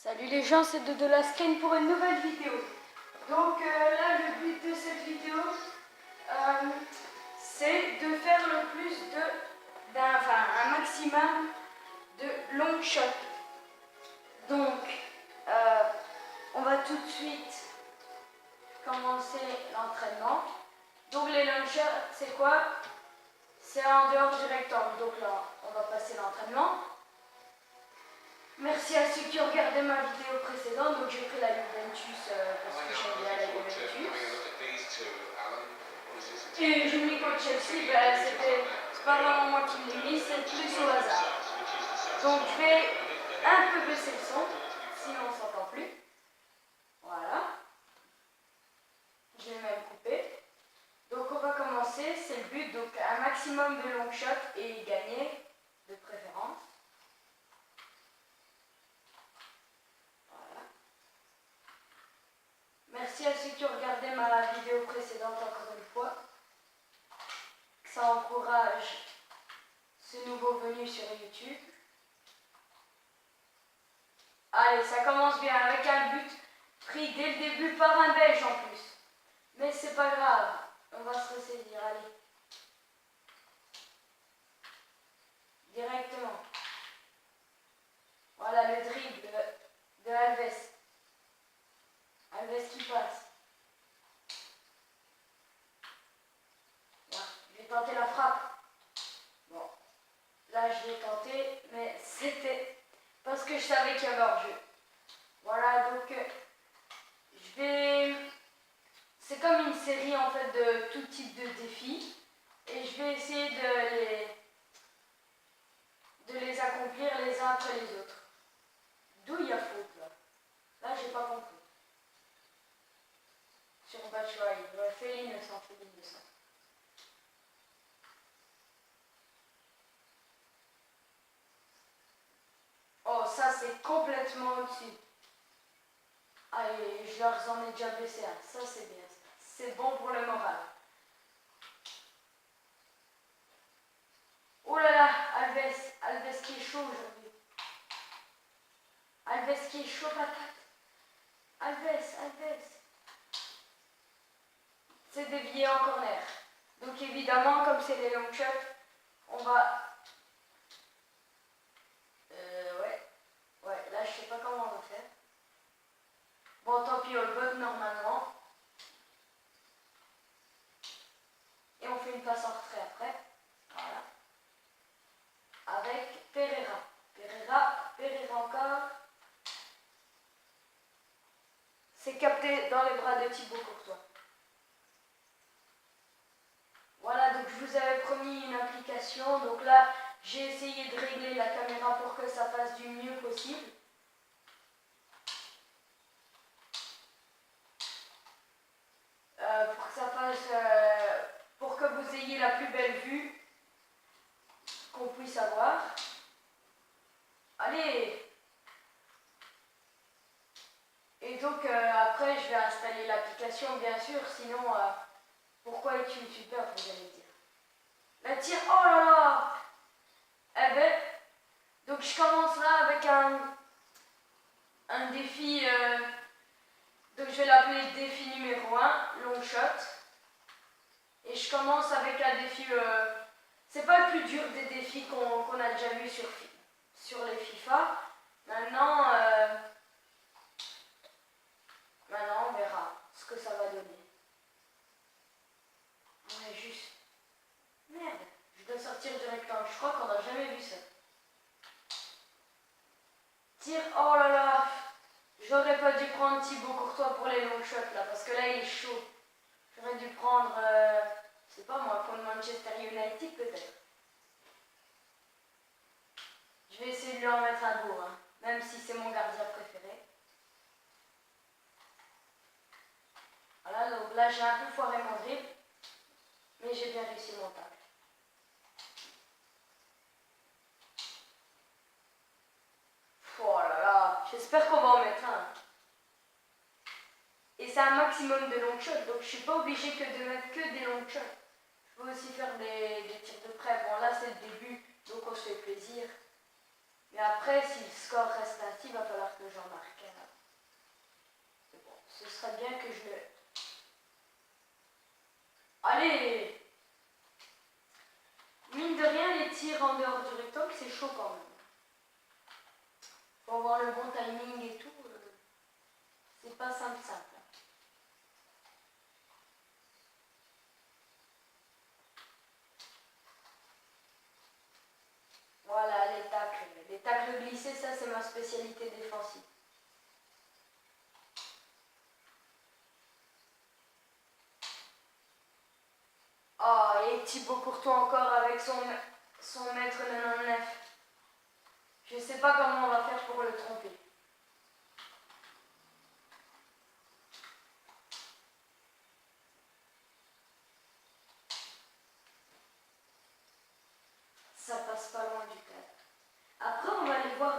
Salut les gens, c'est de la Scan pour une nouvelle vidéo. Donc là, le but de cette vidéo, c'est de faire le plus un maximum de long shots. Donc, on va tout de suite commencer l'entraînement. Donc les long shots, c'est quoi? C'est en dehors du rectangle. Donc là, on va passer l'entraînement. Merci à ceux qui ont regardé ma vidéo précédente. Donc j'ai pris la Juventus parce que j'aime bien la Juventus. Et j'ai mis contre Chelsea, c'est pas vraiment moi qui l'ai mis, c'est plus au hasard. Donc je vais un peu baisser le son, sinon on s'entend plus. Voilà. Je vais même couper. Donc on va commencer, c'est le but, donc un maximum de long shots et gagner de préférence. Merci à ceux qui ont regardé ma vidéo précédente encore une fois. Ça encourage ce nouveau venu sur YouTube. Allez, ça commence bien avec un but pris dès le début par un Belge en plus. Mais c'est pas grave, on va se ressaisir, allez. Directement. Voilà le dribble de Alves. Alves qui passe. Je vais tenter la frappe. Bon, là je l'ai tenté, mais c'était parce que je savais qu'il y avait hors-jeu. Voilà, donc je vais... C'est comme une série en fait de tout type de défis. Et je vais essayer de les accomplir les uns après les autres. D'où il y a faute là. Là j'ai pas compris. Sur Batshuayi, fait l'innocent, fait l'innocent. Oh, ça c'est complètement au-dessus. Allez, je leur en ai déjà blessé un. Ça c'est bien. C'est bon pour le moral. Oh là là, Alves qui est chaud aujourd'hui. Alves qui est chaud patate. Alves. C'est dévié en corner. Donc évidemment, comme c'est les long shots, on va... Ouais, là je sais pas comment on va faire. Bon, tant pis, on le vote normalement. Et on fait une passe en retrait après. Voilà. Avec Pereira. Pereira encore. C'est capté dans les bras de Thibaut Courtois. Voilà, donc je vous avais promis une application. Donc là, j'ai essayé de régler la caméra pour que ça fasse du mieux possible. Pour que ça fasse... pour que vous ayez la plus belle vue qu'on puisse avoir. Allez! Et donc après, je vais installer l'application, bien sûr, sinon... pourquoi être youtubeur, vous allez me dire. La tire, oh là là! Eh ben, donc je commence là avec un défi, donc je vais l'appeler défi numéro 1, long shot. Et je commence avec un défi, c'est pas le plus dur des défis qu'on a déjà vu sur les FIFA. Maintenant, on verra ce que ça va donner. Ouais, juste. Merde, je dois sortir du rectangle. Je crois qu'on n'a jamais vu ça. Tire, oh là là. J'aurais pas dû prendre Thibaut Courtois pour les long shots là, parce que là il est chaud. J'aurais dû prendre, je sais pas moi, contre Manchester United peut-être. Je vais essayer de lui en mettre un beau, hein, même si c'est mon gardien préféré. Voilà, donc là j'ai un peu foiré mon dribble, mais j'ai bien réussi mon tacle. Oh là là, j'espère qu'on va en mettre un. Et c'est un maximum de long shots, donc je suis pas obligée de mettre que des long shots. Je peux aussi faire des tirs de près. Bon là c'est le début, donc on se fait plaisir. Mais après, si le score reste ainsi, il va falloir que j'en marque. Faut avoir le bon timing et tout. C'est pas simple. Voilà, les tacles. Les tacles glissés, ça c'est ma spécialité défensive. Oh, et Thibaut Courtois encore avec son mètre 99. Je sais pas comment on va faire pour le tromper. Ça passe pas loin du cadre. Après, on va aller voir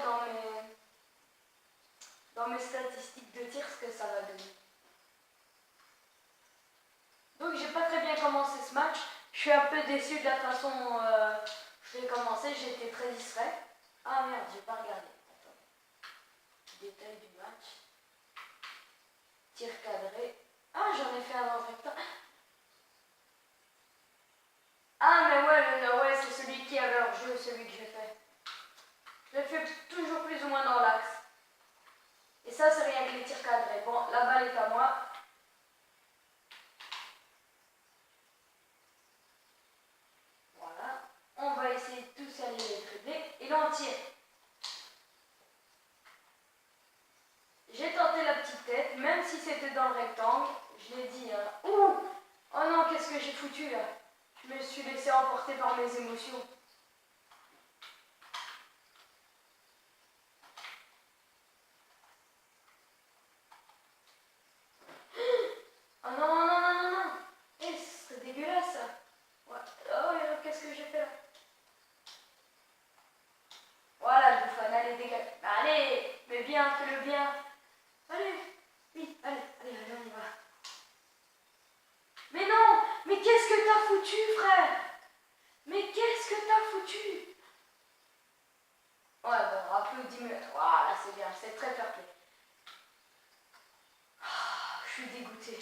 dans mes statistiques de tir ce que ça va donner. Donc, j'ai pas très bien commencé ce match. Je suis un peu déçu de la façon dont j'ai commencé. J'étais très distrait. Ah merde, j'ai pas regardé. Attends. Détail du match. Tir cadré. Ah, j'en ai fait un en rectangle. Ah, mais ouais, c'est celui qui avait hors jeu, celui que j'ai fait. Je le fais toujours plus ou moins dans l'axe. Et ça, c'est rien que les tirs cadrés. Bon, la balle est à moi. Voilà. On va essayer de tous aller les dribbler. Et là, on tire. J'ai tenté la petite tête, même si c'était dans le rectangle. Je l'ai dit, hein. Ouh! Oh non, qu'est-ce que j'ai foutu là? Je me suis laissé emporter par mes émotions. Oh non, non, non, non, non. Eh, c'est dégueulasse ça. Ouais. Oh, qu'est-ce que j'ai fait là? Voilà, Bouffane, allez, dégage. Allez, mais bien, fais-le bien. Allez, oui, allez, on y va. Mais non, mais qu'est-ce que t'as foutu, frère? Mais qu'est-ce que t'as foutu? Ouais, bon, applaudis-moi. Voilà, c'est bien, c'est très fair play. Ah, je suis dégoûté.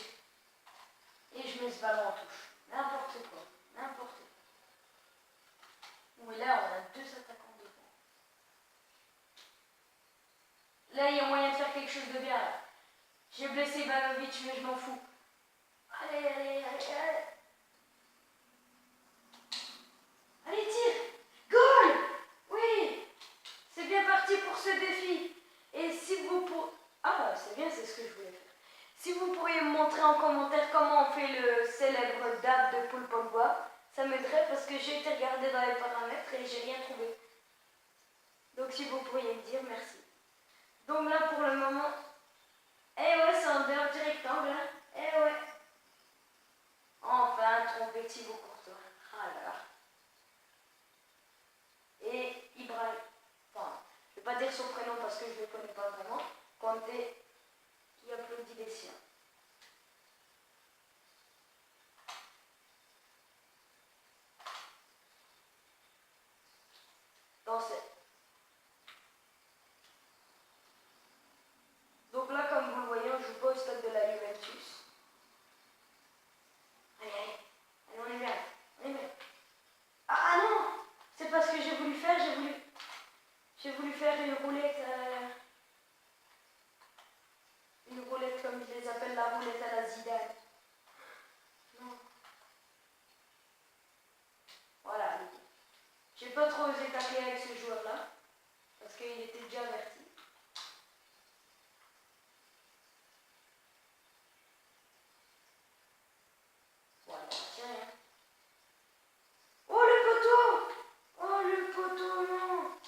Et je mets ce ballon en touche. N'importe quoi, n'importe quoi. Oui, là, on a deux attaquants devant. Là, il y a moyen de faire quelque chose de bien, là. J'ai blessé Ivanovic, mais je m'en fous. Allez, allez, allez, allez. Allez, tire. Goal. Oui. C'est bien parti pour ce défi. Et si vous pourriez... Ah, c'est bien, c'est ce que je voulais faire. Si vous pourriez me montrer en commentaire comment on fait le célèbre dab de Paul Pogba, ça m'aiderait parce que j'ai été regarder dans les paramètres et j'ai rien trouvé. Donc si vous pourriez me dire, merci. Donc là, pour le moment... Eh ouais, c'est un dehors du rectangle, hein. Eh ouais. Enfin, trompé Thibaut Courtois. Ah là là. Et Ibrahim, enfin, je ne vais pas dire son prénom parce que je ne le connais pas vraiment, Kanté, qui applaudit les siens. Donc là, comme vous le voyez, on joue pas au stade de la Juventus. Allez, allez, allez, on est bien, on est bien. Ah non, c'est pas ce que j'ai voulu faire, j'ai voulu faire une roulette comme je les appelle, la roulette à la Zidane. Non. Voilà, j'ai pas trop osé tacler avec ce joueur-là, parce qu'il était déjà averti. Voilà, tiens, hein. Oh le poteau! Oh le poteau, non!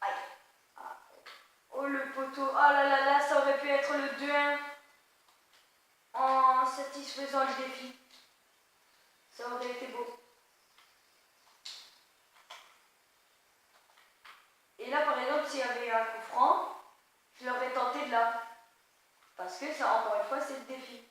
Aïe! Ah. Oh le poteau! Oh là là là, ça aurait pu être le 2-1 en satisfaisant le défi. Ça aurait été beau. Et là, par exemple, s'il y avait eu un coup franc, je l'aurais tenté de là. Parce que ça, encore une fois, c'est le défi.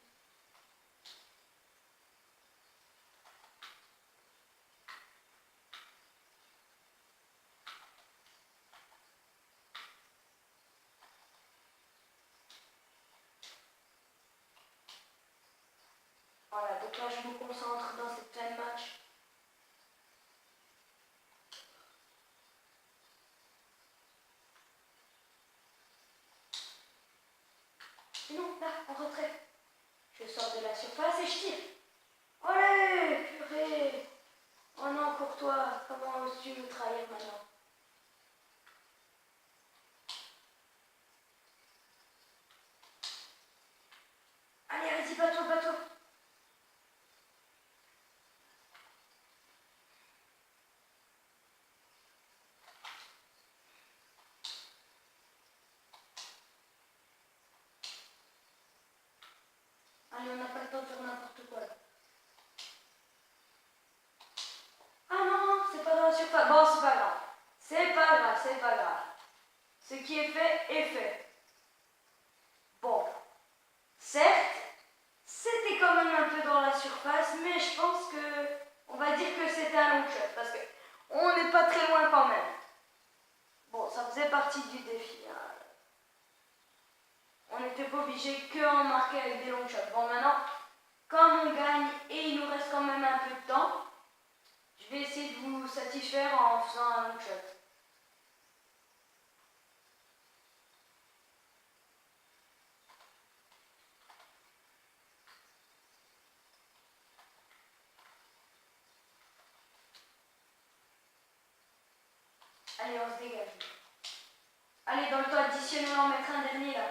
Voilà, donc là, je me concentre dans cette fin de match. là, en retrait. Je sors de la surface et je tire. Allez, purée. Oh non, Courtois, comment oses-tu me trahir maintenant? Allez, vas-y, bateau, bateau. Allez, on n'a pas le temps de faire n'importe quoi là. Ah non, c'est pas dans la surface. Bon, c'est pas grave. C'est pas grave, c'est pas grave. Ce qui est fait est fait. Bon, certes, c'était quand même un peu dans la surface, mais je pense que on va dire que c'était un long shot parce que on n'est pas très loin quand même. Bon, ça faisait partie du défi. Hein. On n'était pas obligé qu'en marquer avec des long shots. Bon, maintenant, comme on gagne et il nous reste quand même un peu de temps, je vais essayer de vous satisfaire en faisant un long shot. Allez, on se dégage. Allez, dans le temps additionnel, on en mettre un dernier là.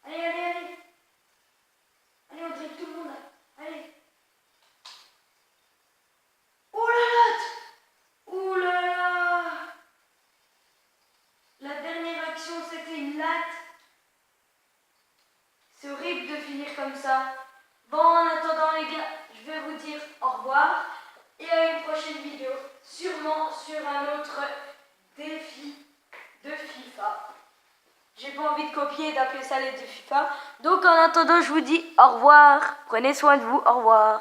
Allez, allez, allez. Allez, on dribble tout le monde là. Allez. Oh là là! Oh là là! La dernière action, c'était une latte. C'est horrible de finir comme ça. Bon, en attendant les gars, je vais vous dire au revoir et à une prochaine vidéo, sûrement sur un autre défi de FIFA. J'ai pas envie de copier et d'appeler ça les défis FIFA. Donc en attendant, je vous dis au revoir. Prenez soin de vous, au revoir.